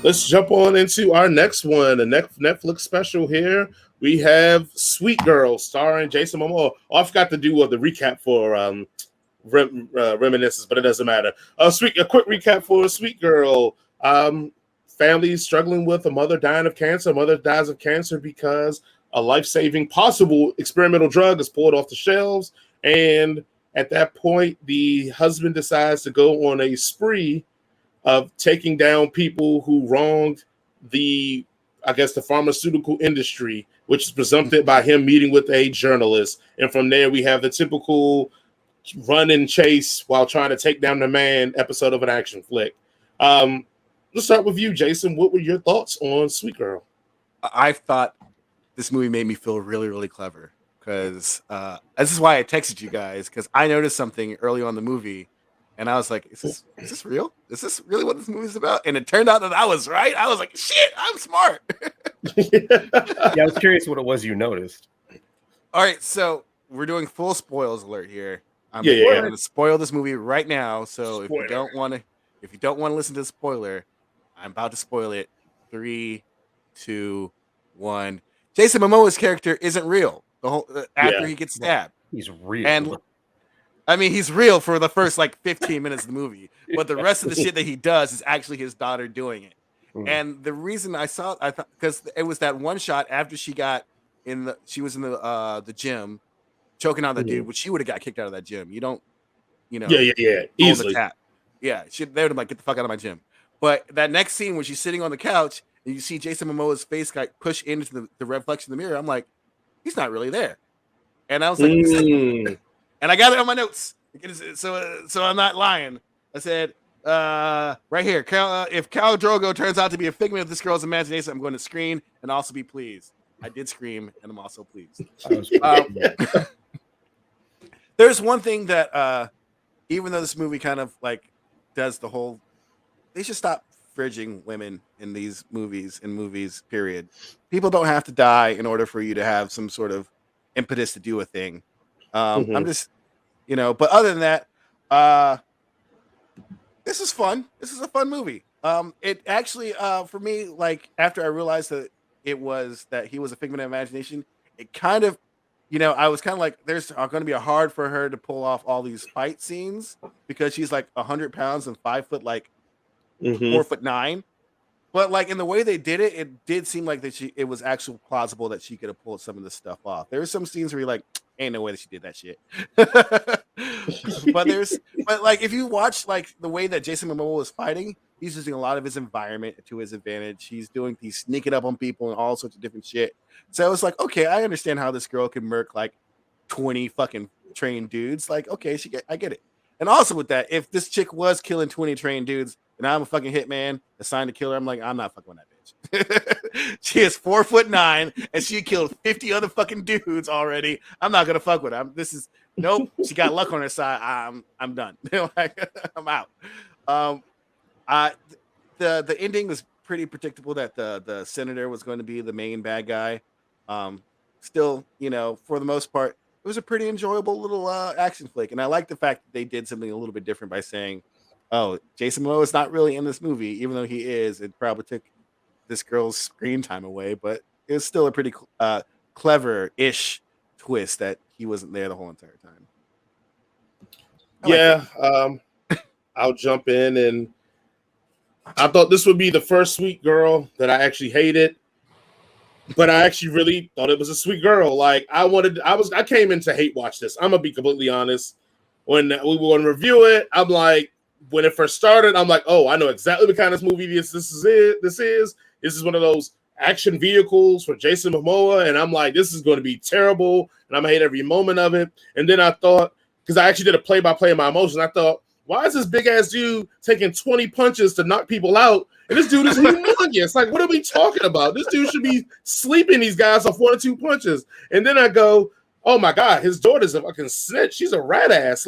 let's jump on into our next one, the Netflix special here. We have Sweet Girl starring Jason Momoa. Oh, I forgot to do the recap for reminiscence, but it doesn't matter. A quick recap for Sweet Girl. Family struggling with a mother dying of cancer. A mother dies of cancer because a life-saving possible experimental drug is pulled off the shelves. And at that point, the husband decides to go on a spree of taking down people who wronged the pharmaceutical industry, which is presumptive by him meeting with a journalist. And from there, we have the typical run and chase while trying to take down the man episode of an action flick. Let's start with you, Jason. What were your thoughts on Sweet Girl? I thought this movie made me feel really, really clever because this is why I texted you guys, because I noticed something early on in the movie and I was like, is this real? Is this really what this movie is about? And it turned out that I was right. I was like, shit, I'm smart. Yeah, I was curious what it was you noticed. All right, so we're doing full spoils alert here. I'm going to spoil this movie right now. So if you don't want to listen to the spoiler, I'm about to spoil it. 3, 2, 1. Jason Momoa's character isn't real. The whole after he gets stabbed, he's real. And I mean, he's real for the first 15 minutes of the movie, but the rest of the shit that he does is actually his daughter doing it. And the reason I thought because it was that one shot after she was in the gym choking out the dude, which she would have got kicked out of that gym. You don't, easily. The yeah, they would have get the fuck out of my gym. But that next scene when she's sitting on the couch and you see Jason Momoa's face push into the reflection of the mirror, I'm like, he's not really there. And I was like, and I got it on my notes, so I'm not lying. I said, right here, if Khal Drogo turns out to be a figment of this girl's imagination, I'm going to scream and also be pleased. I did scream, and I'm also pleased. There's one thing that, even though this movie kind of does the whole, they should stop fridging women in these movies, period. People don't have to die in order for you to have some sort of impetus to do a thing. I'm just, but other than that, this is fun. This is a fun movie. It actually, for me, after I realized that he was a figment of imagination, it kind of, I was kind of like, there's going to be a hard for her to pull off all these fight scenes because she's 100 pounds and 5 foot, 4'9". But in the way they did it, it did seem like it was actually plausible that she could have pulled some of this stuff off. There were some scenes where you're like, ain't no way that she did that shit. but if you watch the way that Jason Momoa was fighting, he's using a lot of his environment to his advantage. He's sneaking up on people and all sorts of different shit. So I was like, okay, I understand how this girl can murk 20 fucking trained dudes. Okay, I get it. And also with that, if this chick was killing 20 trained dudes and I'm a fucking hitman assigned to kill her, I'm like, I'm not fucking with that bitch. She is 4'9" and she killed 50 other fucking dudes already. I'm not gonna fuck with her. Nope. She got luck on her side. I'm done. I'm out. The ending was pretty predictable that the senator was going to be the main bad guy. Still, for the most part, it was a pretty enjoyable little action flick, and I like the fact that they did something a little bit different by saying, "Oh, Jason Momoa is not really in this movie, even though he is." It probably took this girl's screen time away, but it was still a pretty clever-ish twist that he wasn't there the whole entire time. I'll jump in, and I thought this would be the first Sweet Girl that I actually hated. But I actually really thought it was a sweet girl. I came in to hate watch this. I'm gonna be completely honest. When we were going to review it, I'm like, when it first started, I'm like, oh, I know exactly what kind of movie this is. This is one of those action vehicles for Jason Momoa, and I'm like, this is going to be terrible, and I'm gonna hate every moment of it. And then I thought, because I actually did a play-by-play of my emotions, I thought, why is this big ass dude taking 20 punches to knock people out? And this dude is humongous. What are we talking about? This dude should be sleeping these guys off 1 or 2 punches. And then I go, oh my God, his daughter's a fucking snitch. She's a rat ass.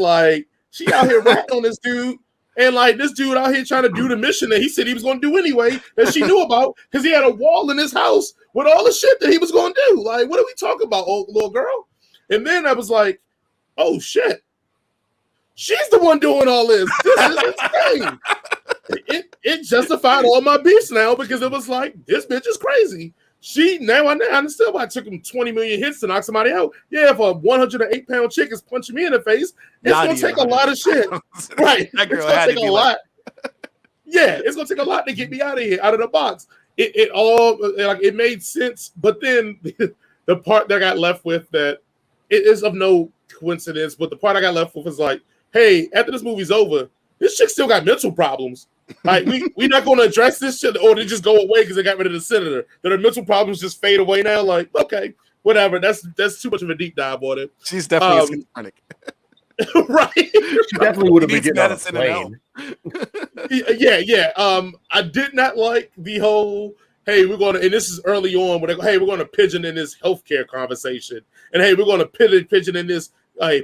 She out here ratting on this dude. And this dude out here trying to do the mission that he said he was going to do anyway, that she knew about, because he had a wall in his house with all the shit that he was going to do. What are we talking about, old little girl? And then I was like, oh shit. She's the one doing all this. This is insane. it justified all my beefs now because it was like this bitch is crazy. I understand why it took him 20 million hits to knock somebody out. Yeah, if a 108-pound chick is punching me in the face, it's gonna take a lot of shit. Right. That girl it's gonna had take to a be lot. Yeah, it's gonna take a lot to get me out of here, out of the box. It all like it made sense, but then the part that I got left with that it is of no coincidence, but the part I got left with is like, hey, after this movie's over, this chick still got mental problems. Like we're not going to address this shit, or they just go away because they got rid of the senator. That her mental problems just fade away now. Like, okay, whatever. That's too much of a deep dive on it. She's definitely schizophrenic. Right. She definitely would have been She getting needs on a medicine plane. Yeah. I did not like the whole. Hey, we're going to, and this is early on. When they go, hey, we're going to pigeon in this healthcare conversation, and hey, we're going to pigeon in this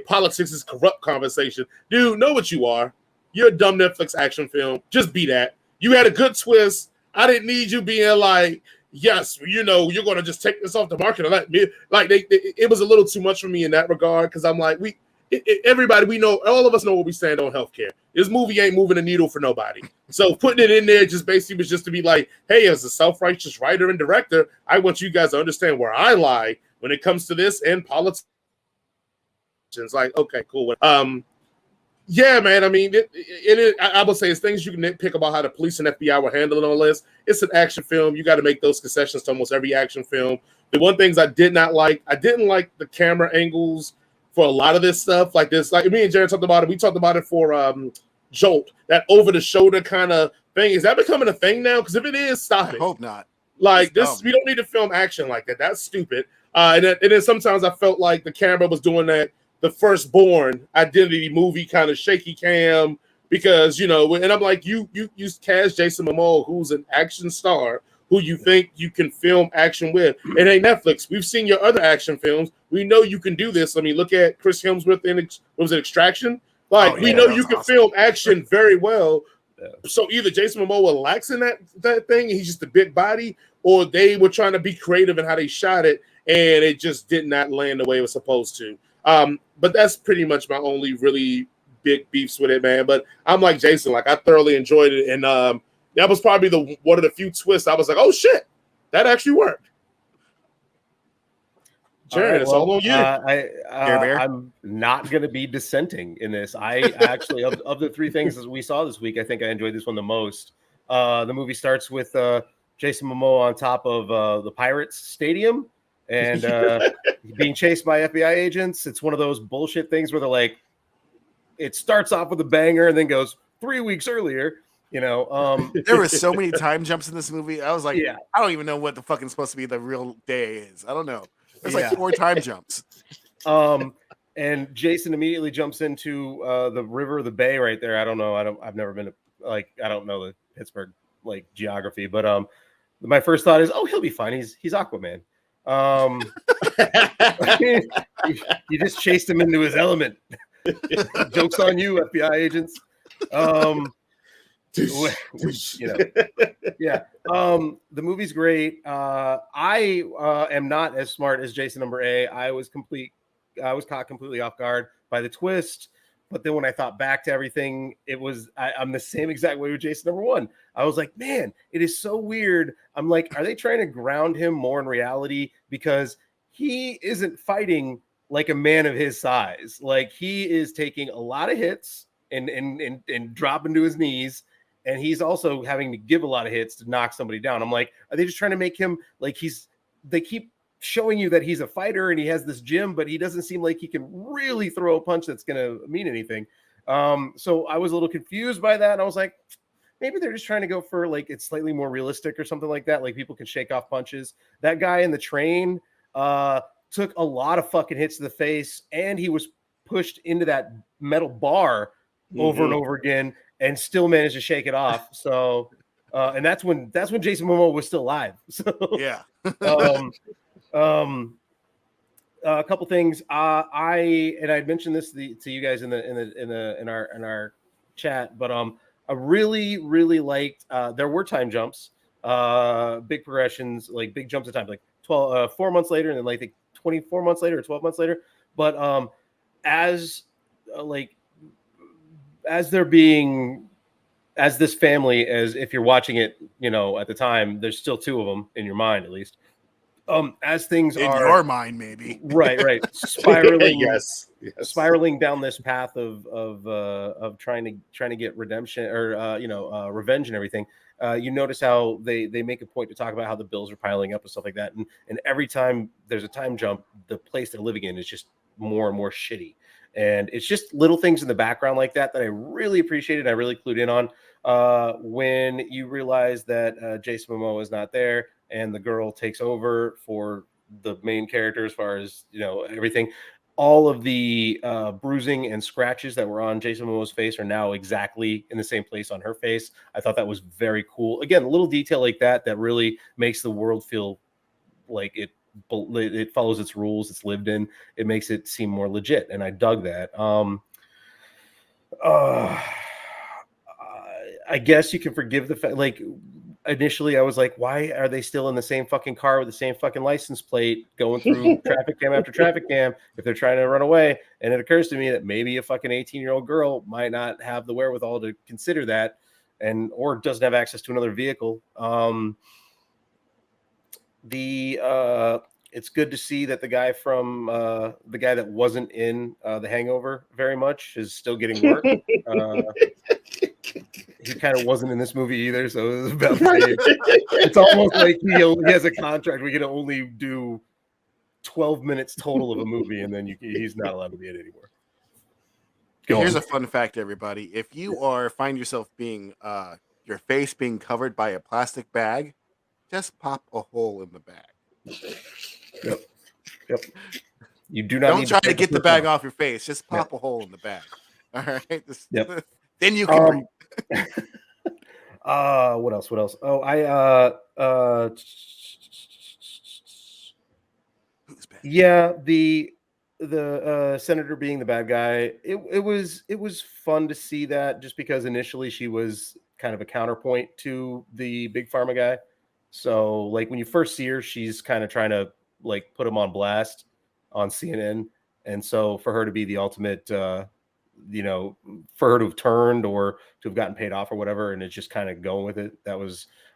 politics is corrupt conversation. Dude, know what you are. You're a dumb Netflix action film. Just be that. You had a good twist. I didn't need you being like, yes, you're going to just take this off the market and let me. Like, it was a little too much for me in that regard because I'm like, everybody, we know, all of us know where we stand on healthcare. This movie ain't moving a needle for nobody. So putting it in there just basically was just to be like, hey, as a self-righteous writer and director, I want you guys to understand where I lie when it comes to this and politics. It's like, okay, cool. Yeah, man. I mean, I would say it's things you can nitpick about how the police and FBI were handling all this. It's an action film. You got to make those concessions to almost every action film. The one things I didn't like the camera angles for a lot of this stuff. Like this, like me and Jared talked about it. We talked about it for Jolt, that over-the-shoulder kind of thing. Is that becoming a thing now? Because if it is, stop it. I hope not. Like this, we don't need to film action like that. That's stupid. And then sometimes I felt like the camera was doing that. The Firstborn Identity movie kind of shaky cam because and I'm like you cast Jason Momoa, who's an action star, who you think you can film action with. It ain't Netflix. We've seen your other action films. We know you can do this. I mean, look at Chris Hemsworth in Extraction. Like we know you can film action very well. Yeah. So either Jason Momoa lacks in that thing, and he's just a big body, or they were trying to be creative in how they shot it, and it just did not land the way it was supposed to. But that's pretty much my only really big beefs with it, man. But I'm like Jason, like I thoroughly enjoyed it, and that was probably one of the few twists I was like, oh shit, that actually worked. Jared, it's all on you. I'm not going to be dissenting in this. I actually, of the three things that we saw this week, I think I enjoyed this one the most. The movie starts with Jason Momoa on top of the Pirates Stadium and being chased by FBI agents. It's one of those bullshit things where they're like, it starts off with a banger and then goes 3 weeks earlier. There were so many time jumps in this movie. I was like, yeah. I don't even know what the fucking supposed to be the real day is. I don't know. There's like 4 time jumps. And Jason immediately jumps into the river, the bay right there. I don't know. I've never been I don't know the Pittsburgh geography, but my first thought is, oh, he'll be fine. He's Aquaman. You just chased him into his element. Joke's on you, FBI agents. Yeah. The movie's great. I am not as smart as Jason number A. I was caught completely off guard by the twist. But then when I thought back to everything, I'm the same exact way with Jason number 1. I was like, man, it is so weird. I'm like, are they trying to ground him more in reality? Because he isn't fighting like a man of his size. Like he is taking a lot of hits and dropping to his knees. And he's also having to give a lot of hits to knock somebody down. I'm like, are they just trying to make him like they keep showing you that he's a fighter and he has this gym, but he doesn't seem like he can really throw a punch that's going to mean anything. So I was a little confused by that. And I was like, maybe they're just trying to go for like, it's slightly more realistic or something like that. Like people can shake off punches. That guy in the train took a lot of fucking hits to the face, and he was pushed into that metal bar over and over again and still managed to shake it off. So, and that's when Jason Momoa was still alive. So yeah. A couple things. I'd mentioned this to you guys in our chat, but I really, really liked. There were time jumps, big progressions, like big jumps of time, like 4 months later, and then like 24 months later or 12 months later. But as they're being as this family, as if you're watching it, at the time, there's still two of them in your mind, at least. As things in are your mind, maybe. right, spiraling, yes. spiraling down this path of trying to get redemption or revenge and everything. You notice how they make a point to talk about how the bills are piling up and stuff like that, and every time there's a time jump, the place they're living in is just more and more shitty. And it's just little things in the background like that I really appreciated. I really clued in on when you realize that Jason Momoa is not there and the girl takes over for the main character as far as everything. All of the bruising and scratches that were on Jason Momoa's face are now exactly in the same place on her face. I thought that was very cool. Again, a little detail like that really makes the world feel like it follows its rules, it's lived in. It makes it seem more legit, and I dug that. I guess you can forgive the fact, like, initially I was like, why are they still in the same fucking car with the same fucking license plate going through traffic cam after traffic cam if they're trying to run away? And it occurs to me that maybe a fucking 18-year-old girl might not have the wherewithal to consider that, or doesn't have access to another vehicle. It's good to see that the guy that wasn't in The Hangover very much is still getting work. He kind of wasn't in this movie either, so it was about it's almost like he has a contract. We can only do 12 minutes total of a movie, and then he's not allowed to be in it anymore. Here's a fun fact, everybody. If you find yourself being your face being covered by a plastic bag, just pop a hole in the bag. Yep. You do not Don't try to get the bag off your face. Just pop a hole in the bag. All right. Then you can breathe. What else? Oh, yeah, the senator being the bad guy. It was fun to see that, just because initially she was kind of a counterpoint to the big pharma guy. So, like, when you first see her, she's kind of trying to, like, put him on blast on CNN. And so for her to be the ultimate, for her to have turned or to have gotten paid off or whatever, and it's just kind of going with it.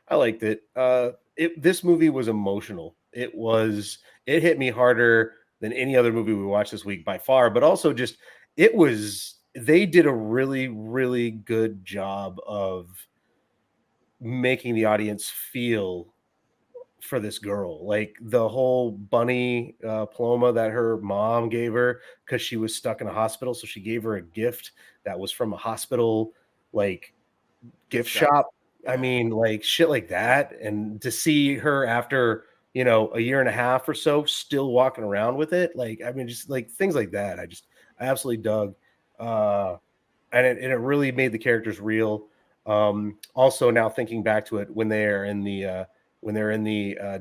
I liked it. This movie was emotional. It hit me harder than any other movie we watched this week by far, but also just, they did a really, really good job of making the audience feel for this girl. Like, the whole bunny Paloma that her mom gave her because she was stuck in a hospital, so she gave her a gift that was from a hospital, like, gift shop. I mean, like, shit like that. And to see her after a year and a half or so still walking around with it, like, I mean, just like things like that, I absolutely dug. And it really made the characters real. Also, now thinking back to it, when they're in the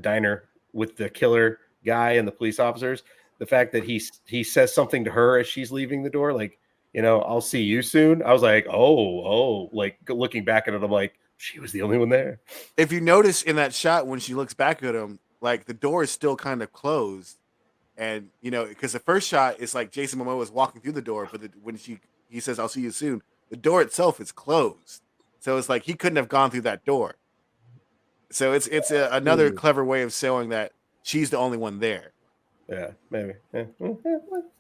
diner with the killer guy and the police officers, the fact that he says something to her as she's leaving the door, like, I'll see you soon. I was like, oh, like, looking back at it, I'm like, she was the only one there. If you notice in that shot, when she looks back at him, like, the door is still kind of closed. And, because the first shot is like Jason Momoa is walking through the door, but when he says, I'll see you soon, the door itself is closed. So it's like he couldn't have gone through that door. So it's another clever way of showing that she's the only one there. Yeah, maybe. Yeah.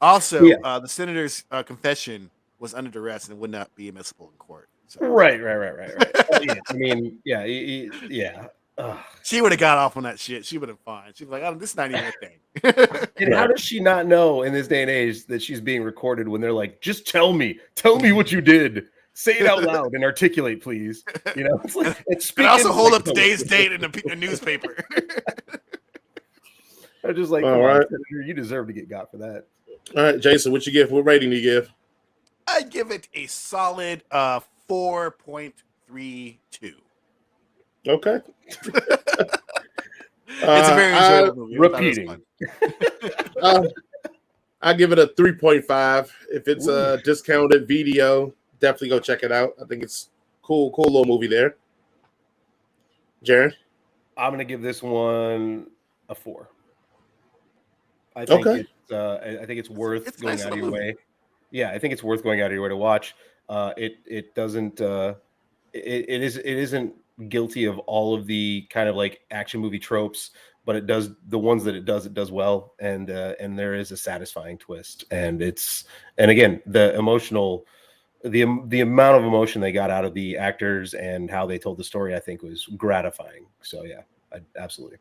Also, the senator's confession was under duress and would not be admissible in court. So. Right. Yeah, I mean, yeah. She would have got off on that shit. She would have fine. She was like, this is not even a thing. And how does she not know in this day and age that she's being recorded when they're like, just tell me what you did. Say it out loud and articulate, please. It's like, and also hold up today's date in a newspaper. I just like, all right, Senator, you deserve to get got for that. All right, Jason, what you give? What rating do you give? I give it a solid 4.32. Okay. It's a very enjoyable movie. Repeating. I give it a 3.5. If it's a discounted video, definitely go check it out. I think it's cool little movie there. Jaron? I'm gonna give this one a 4. I think it's worth going out of your way. Yeah, I think it's worth going out of your way to watch. It doesn't it isn't guilty of all of the kind of like action movie tropes, but it does the ones that it does well, and there is a satisfying twist, and again the emotional, the amount of emotion they got out of the actors and how they told the story, I think was gratifying. So yeah, absolutely.